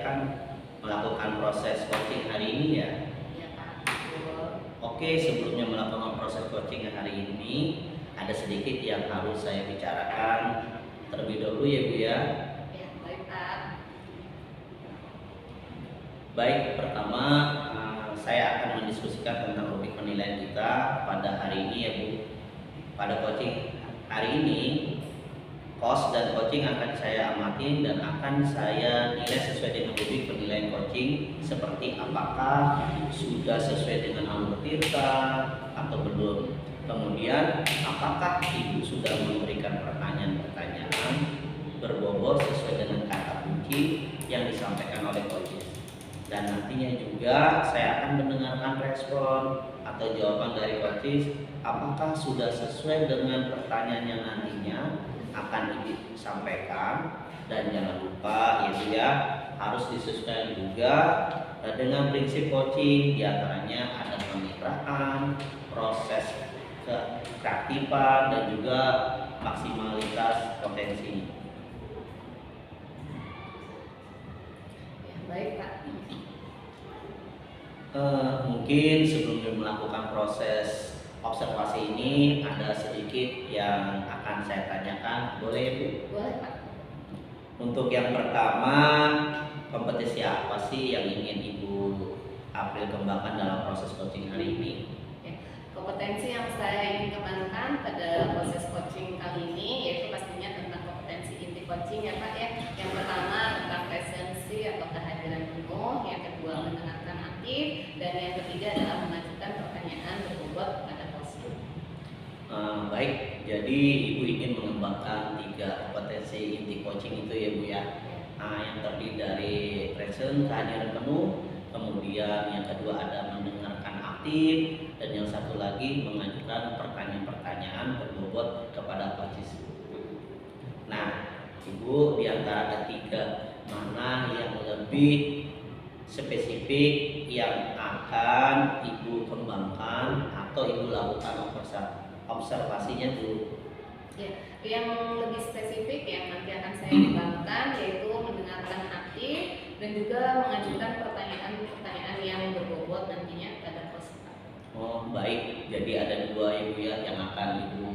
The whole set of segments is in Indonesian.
akan melakukan proses coaching hari ini ya. Iya Pak. Betul. Oke, sebelumnya melakukan proses coaching hari ini, ada sedikit yang harus saya bicarakan terlebih dahulu ya Bu ya. Ya, baik Pak. Baik, pertama saya akan mendiskusikan tentang topik penilaian kita pada hari ini ya Bu. Pada coaching hari ini, coach dan coaching akan saya amatin dan akan saya nilai sesuai dengan topik penilaian coaching, seperti apakah sudah sesuai dengan alur tirta atau belum. Kemudian apakah Ibu sudah memberikan pertanyaan-pertanyaan berbobot sesuai dengan kata kunci yang disampaikan oleh coaching. Dan nantinya juga saya akan mendengarkan respon atau jawaban dari coaches apakah sudah sesuai dengan pertanyaan yang nantinya akan disampaikan. Dan jangan lupa ya harus disesuaikan juga dengan prinsip coaching, diantaranya ada kemitraan, proses keaktifan, dan juga maksimalitas potensi. Ya, baik Pak. Mungkin sebelum melakukan proses observasi ini ada sedikit yang akan saya tanyakan, boleh Bu? Boleh Pak. Untuk yang pertama, kompetisi apa sih yang ingin Ibu April kembangkan dalam proses coaching hari ini? Ya, kompetensi yang saya ingin kembangkan pada proses coaching kali ini yaitu pastinya tentang kompetensi inti coaching ya Pak ya. Yang pertama tentang presensi atau kehadiran penuh, yang kedua mendengarkan aktif, dan yang ketiga adalah mengajukan pertanyaan berbobot kepada coach. Baik, jadi Ibu ingin mengembangkan 3 kompetensi inti coaching itu ya Bu ya. Yang terdiri dari present, kehadiran penuh, kemudian yang kedua ada mendengarkan aktif, dan yang satu lagi mengajukan pertanyaan-pertanyaan berbobot kepada coaches. Nah, Ibu di antara ketiga mana yang lebih spesifik yang akan Ibu kembangkan atau Ibu lakukan observasinya dulu? Ya, yang lebih spesifik yang nanti akan saya kembangkan yaitu mendengarkan aktif dan juga mengajukan pertanyaan-pertanyaan yang berbobot nantinya kepada coach. Oh baik, jadi ada 2 Ibu ya yang akan Ibu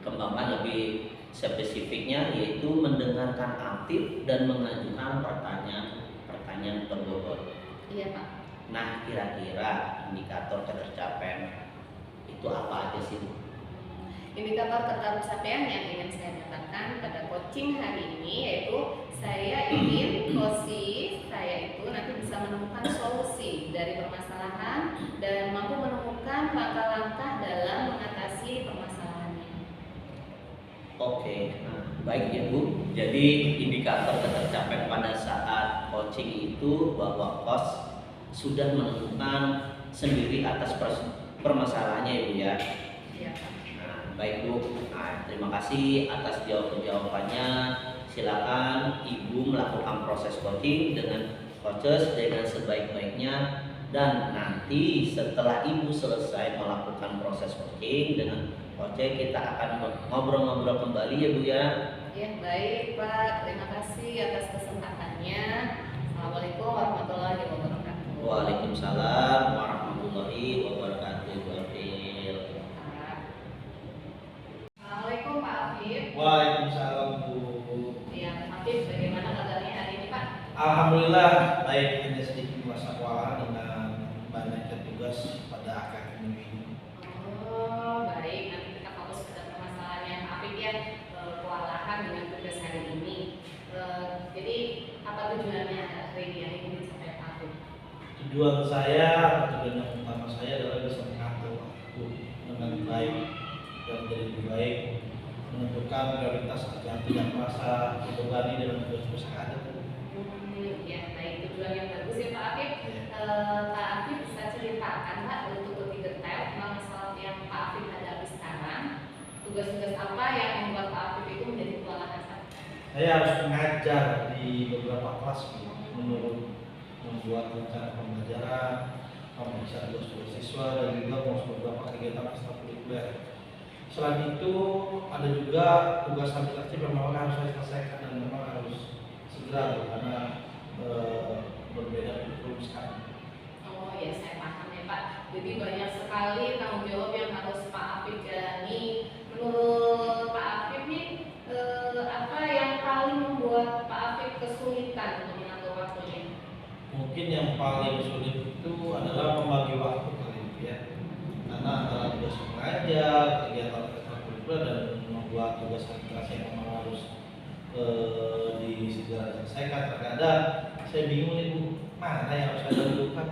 kembangkan lebih spesifiknya, yaitu mendengarkan aktif dan mengajukan pertanyaan berbobot. Iya Pak. Nah, kira-kira indikator ketercapaian itu apa aja sih Bu? Indikator ketercapaian yang ingin saya dapatkan pada coaching hari ini yaitu saya ingin coaching saya itu nanti bisa menemukan solusi dari permasalahan dan mampu menemukan langkah-langkah dalam mengatasi permasalahannya. Oke, nah, baik ya Bu. Jadi indikator ketercapaian pada saat coaching itu bahwa coach sudah menemukan sendiri atas permasalahannya ya Bu ya. Iya Pak. Baik Bu, terima kasih atas jawabannya. Silakan Ibu melakukan proses coaching dengan coaches dengan sebaik-baiknya, dan nanti setelah Ibu selesai melakukan proses coaching dengan coach, kita akan ngobrol-ngobrol kembali ya Bu ya. Ya baik Pak, terima kasih atas kesempatannya. Assalamualaikum warahmatullahi wabarakatuh. Waalaikumsalam warahmatullahi wabarakatuh. Assalamualaikum Pak Afif. Waalaikumsalam Bu. Ya, Afif, bagaimana kabarnya hari ini Pak? Alhamdulillah baik, hanya sedikit merasa kewalahan dengan banyaknya tugas pada akhir minggu ini. Oh, baik. Nanti kita fokus pada permasalahannya Pak Afif ya, kewalahan dengan tugas hari ini. Jadi, apa tujuannya hari ini yang ingin dicapai Pak Afif? Tujuan yang utama saya adalah bisa mengatur waktu dengan baik dan menjadi lebih baik, menentukan prioritas agar tidak merasa terbebani dengan tugas-tugas yang ada. Ya, baik. Tujuan yang bagus ya Pak Afif. Pak Afif bisa ceritakan Pak untuk lebih detail tentang masalah yang Pak Afif hadapi sekarang. Tugas-tugas apa yang membuat Pak Afif itu menjadi kewalahan Pak? Saya harus mengajar di beberapa kelas menurut membuat rencana pembelajaran, memeriksa tugas-tugas siswa, dan juga mengurus beberapa kegiatan ekstrakurikuler. Selain itu ada juga tugas administratif yang memang harus saya selesaikan dan memang harus segera karena berbeda kurikulum sekarang. Oh ya, saya paham ya Pak. Jadi banyak sekali tanggung jawab yang harus Pak Afif jalani. Menurut Pak Afif nih, apa yang paling membuat Pak Afif kesulitan untuk mengatur waktunya? Mungkin yang paling sulit itu adalah membagi waktu kali ini ya, karena antara tugas mengajar, kegiatan ekstrakurikuler dan membuat tugas administrasi yang memang harus segera diselesaikan. Terkadang saya bingung nih Bu, mana yang harus saya dahulukan.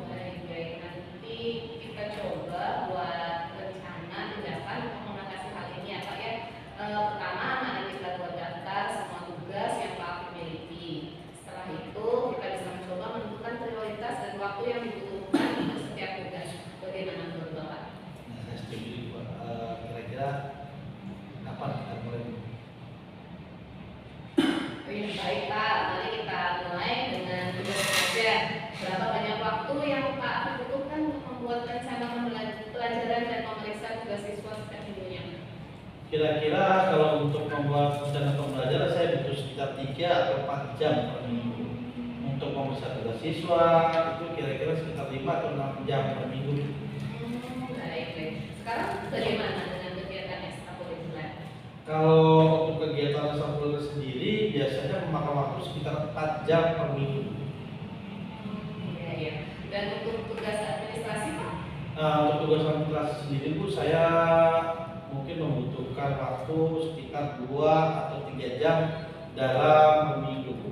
Baik-baik, nanti kita coba buat rencana tindakan untuk mengatasi hal ini ya Pak ya. Pertama, mari kita buat daftar semua tugas yang Pak Afif miliki. Setelah itu kita bisa mencoba menentukan prioritas dan waktu yang dibutuhkan untuk setiap tugas. Bagaimana menurut Bapak? Nah, saya setuju Bu. Kira-kira kapan kita mulai? Baik Pak, mari kita mulai dengan tugas saja. Berapa banyak waktu yang Pak Afif butuhkan untuk membuat rencana pelajaran dan memeriksa tugas siswa setiap minggunya? Kira-kira kalau untuk membuat rencana pembelajaran saya butuh sekitar 3 atau 4 jam per minggu. Untuk memeriksa tugas siswa itu kira-kira sekitar 5 atau 6 jam per minggu. Baik. Sekarang bagaimana dengan kegiatan ekstrakurikuler? Kalau untuk kegiatan ekstrakurikuler sendiri biasanya memakan waktu sekitar 4 jam per minggu. Ya. Dan untuk tugas administrasi Pak? Nah, untuk tugas administrasi sendiri Bu, saya mungkin membutuhkan waktu sekitar 2 atau 3 jam dalam minggu Bu.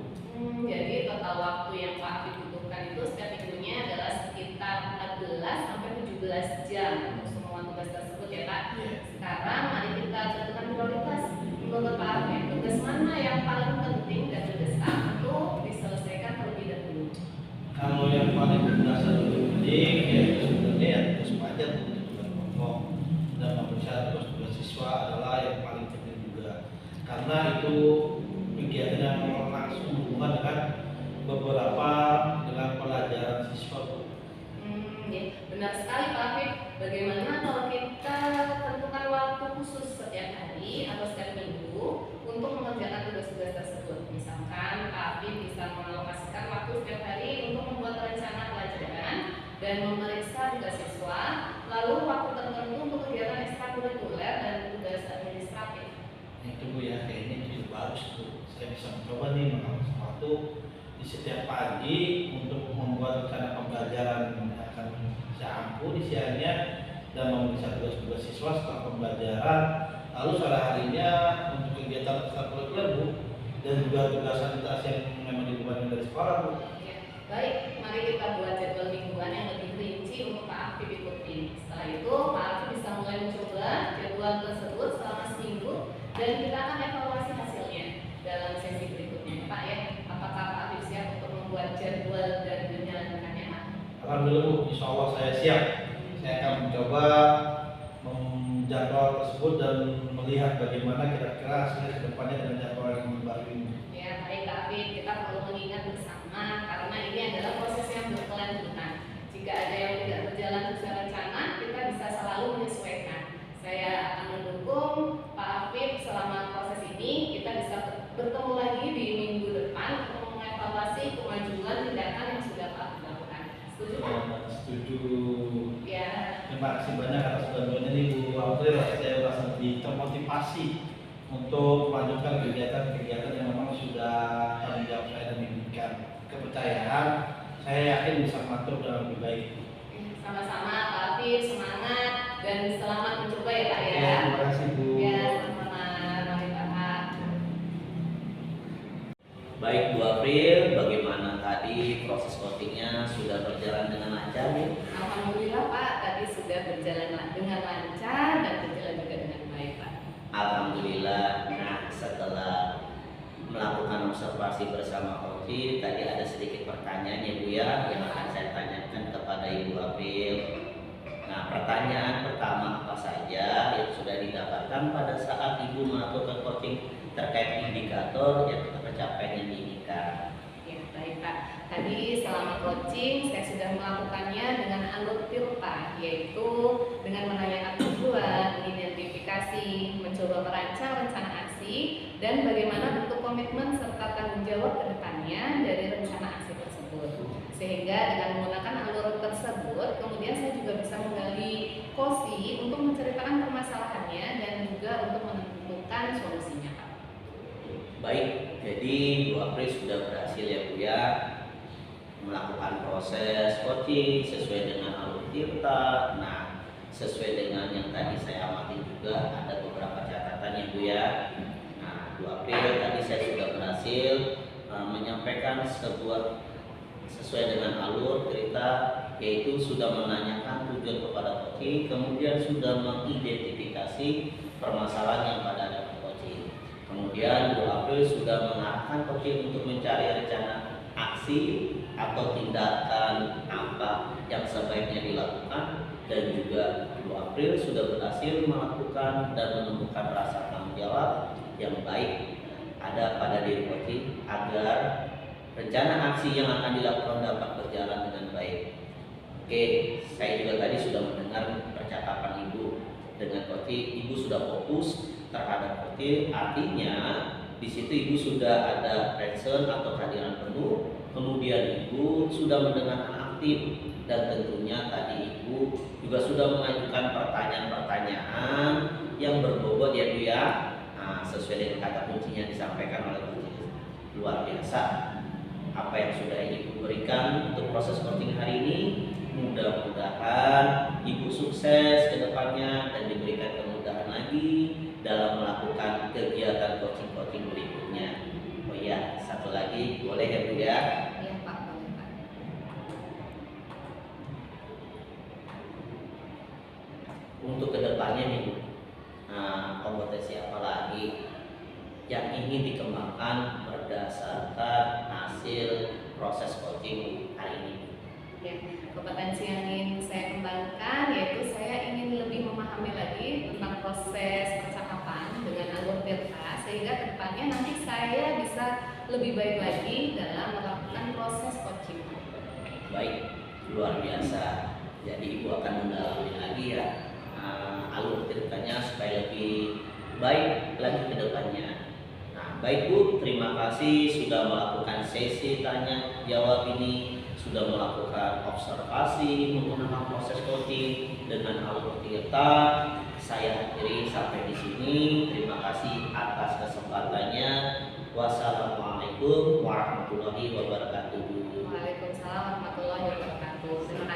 Jadi total waktu yang Pak Afif butuhkan itu setiap minggunya adalah sekitar 14 sampai 17 jam untuk semua tugas tersebut ya Pak. Sekarang mari kita tentukan prioritas. Menurut Pak Afif, tugas mana yang paling penting dan mendesak untuk diselesaikan terlebih dahulu? Kalau yang paling berdasar untuk penting yaitu sebenarnya ya tugas pelajar untuk tugas pokok dan memeriksa tugas siswa adalah yang paling penting juga, karena itu kegiatan yang langsung berhubungan dengan beberapa dengan pelajaran siswa. Ya, benar sekali Pak Afif. Bagaimana kalau kita tentukan waktu khusus setiap hari atau setiap minggu untuk mengerjakan tugas-tugas tersebut? Misalkan Pak Afif bisa mengalokasikan waktu setiap hari untuk membuat rencana pelajaran dan memeriksa tugas siswa, lalu waktu tertentu untuk kegiatan ekstrakurikuler dan tugas administratif. Itu Bu ya, kayaknya itu bagus Bu. Saya bisa mencoba nih mengalokasikan waktu di setiap pagi untuk membuat rencana pembelajaran yang akan saya ampu di siangnya dan memeriksa tugas-tugas siswa setelah pembelajaran. Lalu sore harinya untuk kegiatan ekstrakurikuler Bu, dan juga tugas administrasi yang memang dibebankan dari sekolah Bu. Ya, baik, mari kita buat jadwal mingguan yang lebih rinci untuk Pak Afif ikuti. Setelah itu Pak Afif bisa mulai mencoba jadwal tersebut selama seminggu dan kita akan evaluasi hasilnya dalam sesi berikutnya Pak ya. Apakah Pak Afif siap untuk membuat jadwal dan menjalankannya Pak? Alhamdulillah Bu, insya Allah saya siap. Saya akan mencoba menjadwal tersebut dan melihat bagaimana kira-kira hasilnya ke depannya dengan jadwal yang baru ini. Ya, baik Pak Afif, kita perlu mengingat bersama karena ini adalah proses yang berkelanjutan. Jika ada yang tidak berjalan sesuai rencana, kita bisa selalu menyesuaikan. Saya akan mendukung Pak Afif selama proses ini. Kita bisa bertemu lagi di minggu depan untuk mengevaluasi kemajuan tindakan yang sudah Pak Afif lakukan. Setuju Pak? Setuju. Ya. Terima kasih banyak atas bantuannya nih Bu April. Saya merasa lebih termotivasi untuk melanjutkan kegiatan-kegiatan yang memang sudah tanggung jawab saya dan diberikan kepercayaan. Saya yakin bisa mengatur dengan lebih baik. Sama-sama Pak Afif, semangat dan selamat mencoba ya Pak ya. Terima kasih Bu. Ya, sama-sama. Mari Pak. Baik Bu April, bagaimana tadi proses coachingnya sudah berjalan dengan lancar Bu? Alhamdulillah Pak, tadi sudah berjalan dengan lancar dan berjalan juga dengan baik Pak. Alhamdulillah. Nah, setelah melakukan observasi bersama coaching, tadi ada sedikit pertanyaan ya Bu ya yang akan saya tanyakan kepada Ibu April. Nah, pertanyaan pertama apa saja yang sudah didapatkan pada saat Ibu melakukan coaching terkait indikator yaitu pencapaian yang diinginkan? Ya, baik Pak. Tadi selama coaching saya sudah melakukannya dengan alur TILPA, yaitu dengan menanyakan tujuan, mengidentifikasi, mencoba merancang rencana aksi, aksi dan bagaimana bentuk komitmen serta tanggung jawab ke depannya dari rencana aksi tersebut. Sehingga dengan menggunakan alur tersebut, kemudian saya juga bisa menggali kosi untuk menceritakan permasalahannya dan juga untuk menentukan solusinya, Pak. Baik, jadi Bu April sudah berhasil ya Bu ya melakukan proses coaching sesuai dengan alur tirta. Nah, sesuai dengan yang tadi saya amati juga ada beberapa catatan ya Bu ya. Nah, Bu April tadi saya sudah berhasil menyampaikan sesuai dengan alur cerita, yaitu sudah menanyakan tujuan kepada coaching, kemudian sudah mengidentifikasi permasalahan yang pada dalam coaching. Kemudian Bu April sudah mengarahkan coaching untuk mencari rencana aksi atau tindakan apa yang sebaiknya dilakukan, dan juga Bu April sudah berhasil melakukan dan menemukan rasa tanggung jawab yang baik ada pada diri coaching agar rencana aksi yang akan dilakukan dapat berjalan dengan baik. Oke, saya juga tadi sudah mendengar percakapan Ibu dengan coaching. Ibu sudah fokus terhadap coaching, artinya di situ Ibu sudah ada present atau kehadiran penuh. Kemudian Ibu sudah mendengarkan aktif, dan tentunya tadi Ibu juga sudah mengajukan pertanyaan-pertanyaan yang berbobot ya Bu ya. Nah, sesuai dengan kata kuncinya disampaikan oleh coaching. Luar biasa apa yang sudah Ibu berikan untuk proses coaching hari ini. Mudah-mudahan Ibu sukses ke depannya dan diberikan kemudahan lagi dalam melakukan kegiatan coaching-coaching berikutnya. Oh iya, satu lagi boleh ya Bu ya? Iya Pak, boleh Pak. Untuk kedepannya nih Bu, kompetensi apa lagi yang ingin dikembangkan berdasarkan hasil proses coaching hari ini? Ya, kompetensi yang ingin saya kembangkan yaitu saya ingin lebih memahami lagi tentang proses percakapan dengan alur tirta, sehingga kedepannya nanti saya bisa lebih baik lagi dalam melakukan proses coaching. Baik, luar biasa. Jadi Ibu akan mendalami lagi ya alur tirtanya supaya lebih baik lagi ke depannya. Nah, baik Bu, terima kasih sudah melakukan sesi tanya jawab ini, sudah melakukan observasi menggunakan proses coaching dengan alur tirta. Saya akhiri sampai di sini. Terima kasih atas kesempatannya. Wassalamualaikum warahmatullahi wabarakatuh. Waalaikumsalam warahmatullahi wabarakatuh. Terima